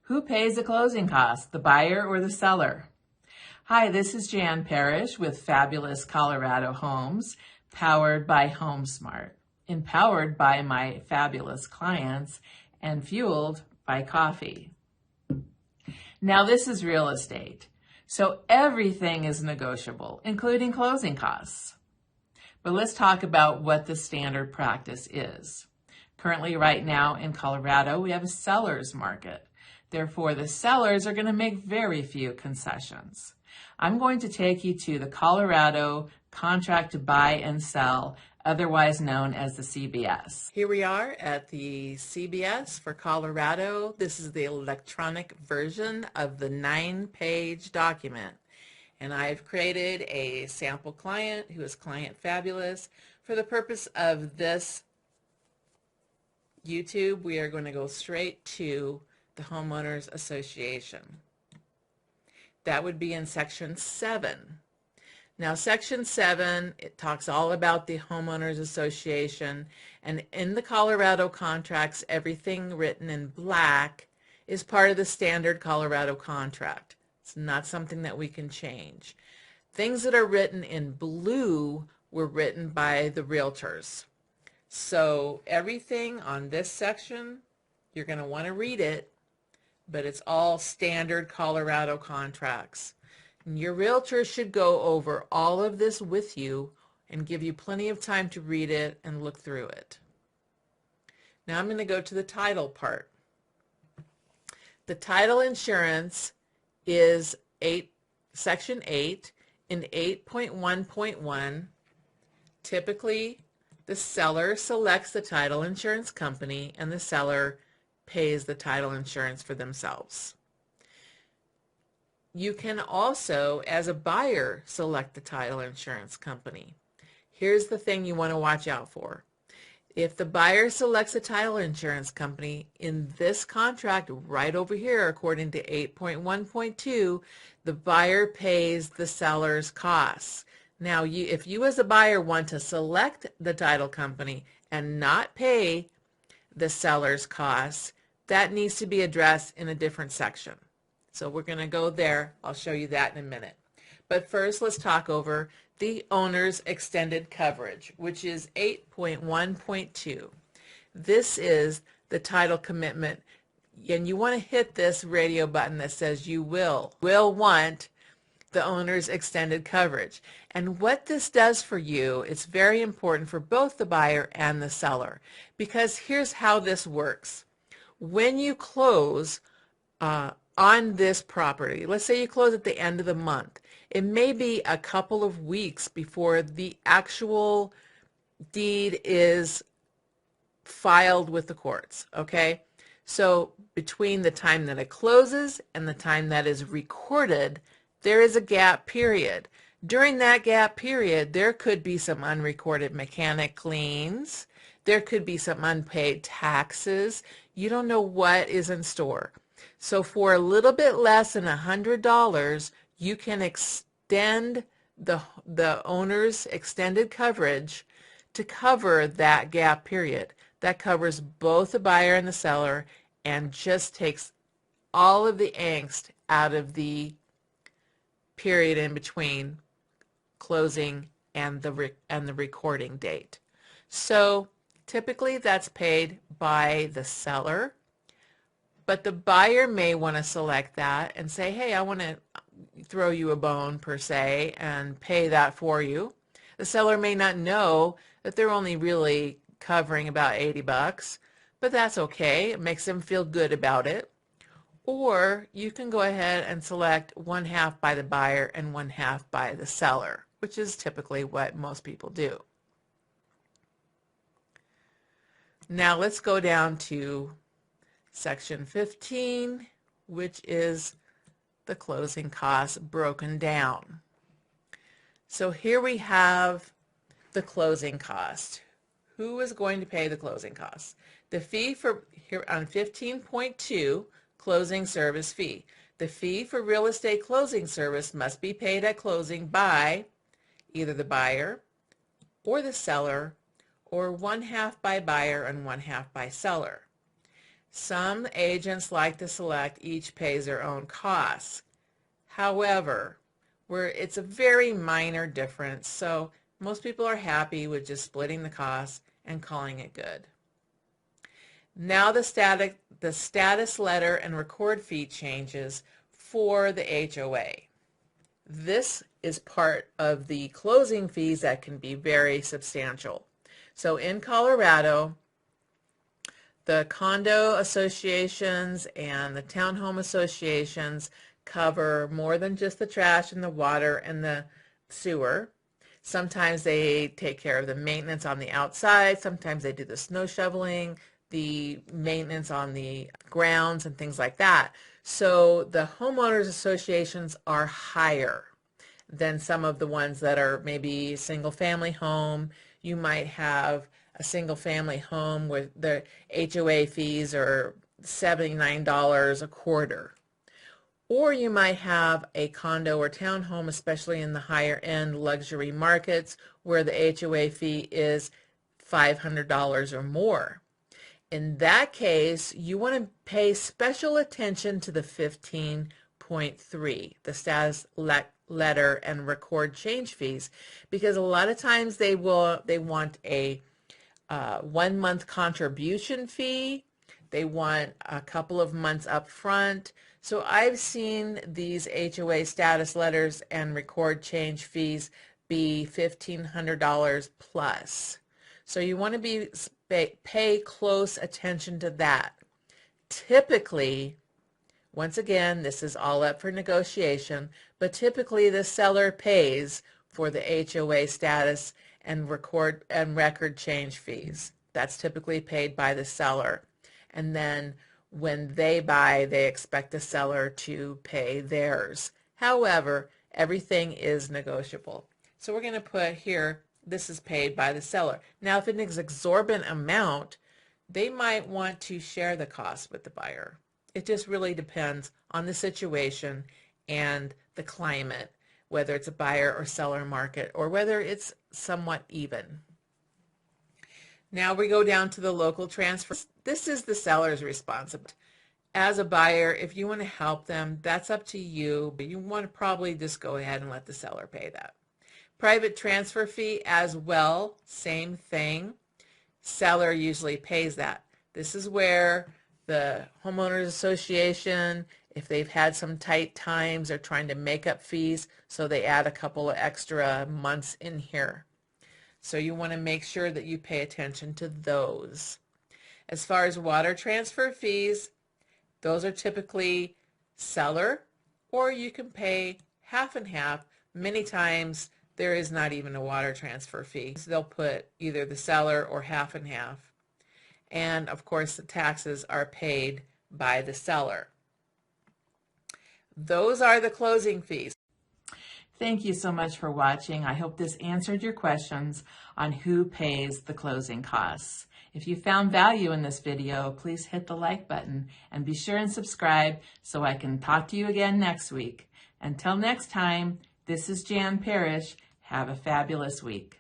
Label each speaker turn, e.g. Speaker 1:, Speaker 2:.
Speaker 1: Who pays the closing costs, the buyer or the seller? Hi, this is Jan Parrish with Fabulous Colorado Homes, powered by HomeSmart, empowered by my fabulous clients, and fueled by coffee. Now, this is real estate, so everything is negotiable, including closing costs. But let's talk about what the standard practice is. Currently, right now in Colorado, we have a seller's market. Therefore, the sellers are going to make very few concessions. I'm going to take you to the Colorado Contract to Buy and Sell, otherwise known as the CBS. Here we are at the CBS for Colorado. This is the electronic version of the 9-page document. And I've created a sample client who is Client Fabulous. For the purpose of this YouTube, we are going to go straight to the Homeowners Association. That would be in Section 7. Now, Section 7, it talks all about the Homeowners Association, and in the Colorado contracts, everything written in black is part of the standard Colorado contract. It's not something that we can change. Things that are written in blue were written by the realtors. So everything on this section, you're going to want to read it, but it's all standard Colorado contracts. And your realtor should go over all of this with you and give you plenty of time to read it and look through it. Now I'm going to go to the title part. The title insurance is Section 8 in 8.1.1. Typically, the seller selects the title insurance company and the seller pays the title insurance for themselves. You can also, as a buyer, select the title insurance company. Here's the thing you want to watch out for. If the buyer selects a title insurance company in this contract right over here, according to 8.1.2, the buyer pays the seller's costs. Now, if you as a buyer want to select the title company and not pay the seller's costs, that needs to be addressed in a different section. So we're going to go there. I'll show you that in a minute. But first, let's talk over the owner's extended coverage, which is 8.1.2. This is the title commitment, and you want to hit this radio button that says you will want the owner's extended coverage. And what this does for you, it's very important for both the buyer and the seller, because here's how this works. When you close on this property, let's say you close at the end of the month, it may be a couple of weeks before the actual deed is filed with the courts, okay? So between the time that it closes and the time that is recorded, there is a gap period. During that gap period, there could be some unrecorded mechanic liens. There could be some unpaid taxes. You don't know what is in store. So for a little bit less than $100, you can extend the owner's extended coverage to cover that gap period. That covers both the buyer and the seller and just takes all of the angst out of the period in between closing and the recording date. So typically that's paid by the seller, but the buyer may want to select that and say, hey, I want to throw you a bone per se and pay that for you. The seller may not know that they're only really covering about 80 bucks, but that's okay. It makes them feel good about it. Or you can go ahead and select 1/2 by the buyer and 1/2 by the seller, which is typically what most people do. Now let's go down to Section 15, which is the closing costs broken down. So here we have the closing cost. Who is going to pay the closing costs? The fee for here on 15.2, closing service fee. The fee for real estate closing service must be paid at closing by either the buyer or the seller, or 1/2 by buyer and 1/2 by seller. Some agents like to select each pays their own costs. However, it's a very minor difference, so most people are happy with just splitting the costs and calling it good. Now the status letter and record fee changes for the HOA. This is part of the closing fees that can be very substantial. So in Colorado, the condo associations and the townhome associations cover more than just the trash and the water and the sewer. Sometimes they take care of the maintenance on the outside. Sometimes they do the snow shoveling, the maintenance on the grounds and things like that. So the homeowners associations are higher than some of the ones that are maybe single family home. You might have a single family home where the HOA fees are $79 a quarter. Or you might have a condo or townhome, especially in the higher end luxury markets, where the HOA fee is $500 or more. In that case, you want to pay special attention to the 15.3, the status letter and record change fees, because a lot of times they want a 1 month contribution fee. They want a couple of months up front. So I've seen these HOA status letters and record change fees be $1,500 plus. So you want to pay close attention to that. Typically, once again, this is all up for negotiation, but typically the seller pays for the HOA status and record change fees. That's typically paid by the seller. And then when they buy, they expect the seller to pay theirs. However, everything is negotiable. So we're going to put here, this is paid by the seller. Now, if it's an exorbitant amount, they might want to share the cost with the buyer. It just really depends on the situation and the climate, whether it's a buyer or seller market, or whether it's somewhat even. Now we go down to the local transfer. This is the seller's responsibility. As a buyer, if you want to help them, that's up to you, but you want to probably just go ahead and let the seller pay that. Private transfer fee as well, same thing. Seller usually pays that. This is where the homeowners association, if they've had some tight times, they're trying to make up fees, so they add a couple of extra months in here. So you want to make sure that you pay attention to those. As far as water transfer fees, those are typically seller, or you can pay half and half. Many times there is not even a water transfer fee. So they'll put either the seller or half and half. And of course the taxes are paid by the seller. Those are the closing fees. Thank you so much for watching. I hope this answered your questions on who pays the closing costs. If you found value in this video, please hit the like button and be sure and subscribe so I can talk to you again next week. Until next time, this is Jan Parrish. Have a fabulous week.